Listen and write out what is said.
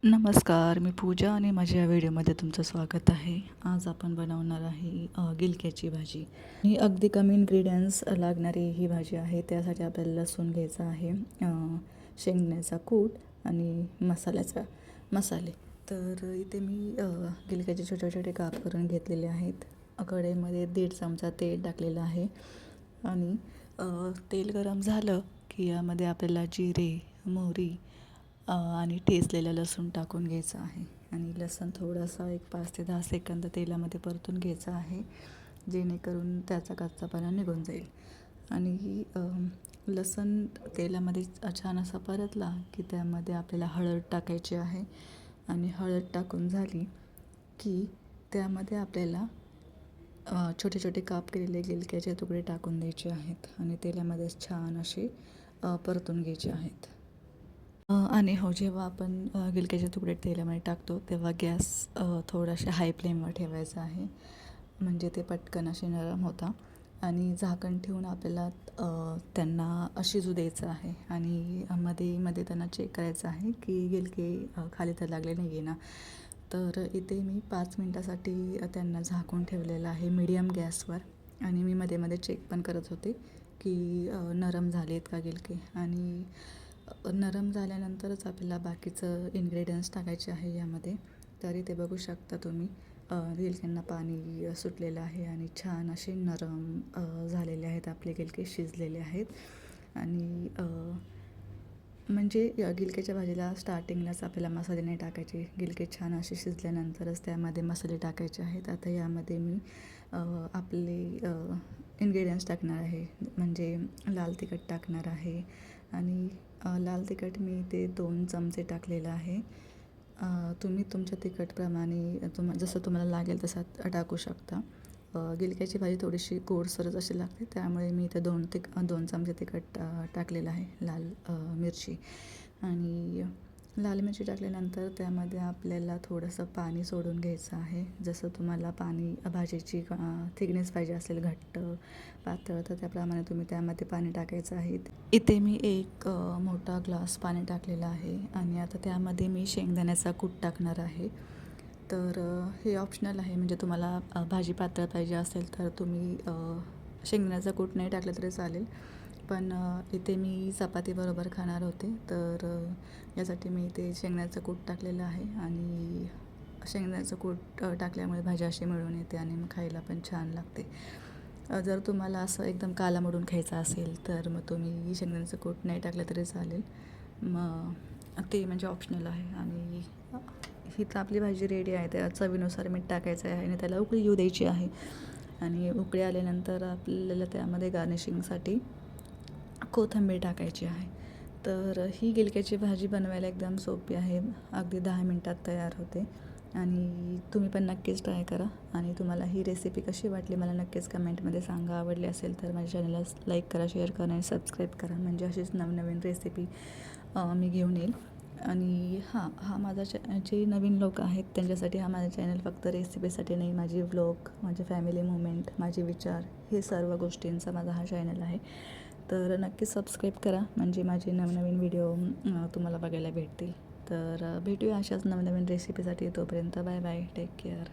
नमस्कार, मी पूजा आणि माझ्या व्हिडिओमध्ये तुमचं स्वागत आहे. आज आपण बनवणार आहे गिलक्याची भाजी. ही अगदी कमी इन्ग्रेडियंट्स लागणारी ही भाजी आहे. त्यासाठी आपल्याला लसूण घ्यायचा आहे, शेंगदाण्याचा कूट आणि मसाले. तर इथे मी गिलक्याचे छोटे छोटे काप करून घेतलेले आहेत. कढईमध्ये 1.5 चमचा तेल टाकलेलं आहे आणि तेल गरम झालं की यामध्ये आपल्याला जिरे, मोहरी आणि ठेचलेलं लसूण टाकून घ्यायचं आहे. आणि लसूण थोडासा एक 5 ते 10 सेकंद तेलामध्ये परतून घ्यायचं आहे, जेणेकरून त्याचा कच्चापणा निघून जाईल. आणि लसूण तेलामध्ये छान असा परतला की त्यामध्ये आपल्याला हळद टाकायची आहे. आणि हळद टाकून झाली की त्यामध्ये आपल्याला छोटे छोटे काप केलेले गिलक्याचे तुकडे टाकून द्यायचे आहेत आणि तेलामध्ये छान असे परतून घ्यायचे आहेत. आणि हो, जेव्हा आपण गिलक्याचे तुकडे तेलामध्ये टाकतो तेव्हा गॅस थोडासा हाय फ्लेमवर ठेवायचा आहे, म्हणजे ते पटकन असे नरम होतात. आणि झाकण ठेवून आपल्याला त्यांना शिजू द्यायचं आहे आणि मध्ये मध्ये त्यांना चेक करायचं आहे की गिलके खाली तर लागले नाही आहे ना. तर इथे मी 5 मिनटासाठी त्यांना झाकून ठेवलेलं आहे मीडियम गॅसवर. आणि मी मध्ये मध्ये चेक पण करत होते की नरम झाले आहेत का गिलके. आणि नरम झाल्यानंतरच आपल्याला बाकीचं इन्ग्रेडियंट्स टाकायचे आहे यामध्ये. तर इथे बघू शकता तुम्ही गिलक्यांना पाणी सुटलेलं आहे आणि छान असे नरम झालेले आहेत आपले गिलके, शिजलेले आहेत. आणि म्हणजे गिलक्याच्या भाजीला स्टार्टिंगलाच आपल्याला मसाले नाही टाकायचे. गिलके छान असे शिजल्यानंतरच त्यामध्ये मसाले टाकायचे आहेत. आता यामध्ये मी आपले इन्ग्रेडियंट्स टाकणार आहे, म्हणजे लाल तिखट टाकणार आहे. आणि लाल तिखट मी ते 2 चमचे टाकलेलं आहे. तुम्ही तुमच्या तिखटप्रमाणे जसं तुम्हाला लागेल तसा टाकू शकता. गिलक्याची भाजी थोडीशी गोडसरच अशी लागते, त्यामुळे मी इथे 2 चमचे तिखट टाकलेलं आहे. लाल मिरची आणि लाल मिरची टाकल्यानंतर त्यामध्ये आपल्याला थोडंसं पाणी सोडून घ्यायचं आहे. जसं तुम्हाला पाणी भाजीची थिकनेस पाहिजे असेल, घट्ट पातळ, तर त्याप्रमाणे तुम्ही त्यामध्ये पाणी टाकायचं आहे. इथे मी एक मोठा ग्लास पाणी टाकलेलं आहे. आणि आता त्यामध्ये मी शेंगदाण्याचा कूट टाकणार आहे. तर हे ऑप्शनल आहे, म्हणजे तुम्हाला भाजी पातळ पाहिजे असेल तर तुम्ही शेंगदाण्याचा कूट नाही टाकलं तरी चालेल. पण इथे मी चपातीबरोबर खाणार होते, तर यासाठी मी इथे शेंगदाण्याचं कूट टाकलेलं आहे. आणि शेंगदाण्याचं कूट टाकल्यामुळे भाजी अशी मिळून येते आणि मग खायला पण छान लागते. जर तुम्हाला असं एकदम कालामडून खायचं असेल तर मग तुम्ही शेंगदाण्याचं कूट नाही टाकलं तरी चालेल. मग ते म्हणजे ऑप्शनल आहे. आणि ही तर आपली भाजी रेडी आहे. त्या चवीनुसार मीठ टाकायचं आहे आणि त्याला उकळी येऊ द्यायची आहे. आणि उकळी आल्यानंतर आपल्याला त्यामध्ये गार्निशिंगसाठी कोथिंबीर टाकायची आहे. तर ही गिलक्याची भाजी बनवायला एकदम सोपी आहे, अगदी 10 मिनटात तयार होते. आणि तुम्ही पण नक्कीच ट्राय करा. आणि तुम्हाला ही रेसिपी कशी वाटली मला नक्कीच कमेंटमध्ये सांगा. आवडली असेल तर माझ्या चॅनलला लाईक करा, शेअर करा आणि सबस्क्राईब करा, म्हणजे अशीच नवनवीन रेसिपी मी घेऊन येईल. आणि हा माझा जे नवीन लोक आहेत त्यांच्यासाठी हा माझा चॅनल फक्त रेसिपीसाठी नाही, माझी व्लॉग, माझे फॅमिली मुवमेंट, माझे विचार, हे सर्व गोष्टींचा माझा हा चॅनल आहे. तर नक्की सबस्क्राईब करा, म्हणजे माझे नवनवीन व्हिडिओ तुम्हाला बघायला भेटतील. तर भेटूया अशाच नवनवीन रेसिपीसाठी. तोपर्यंत बाय बाय, टेक केअर.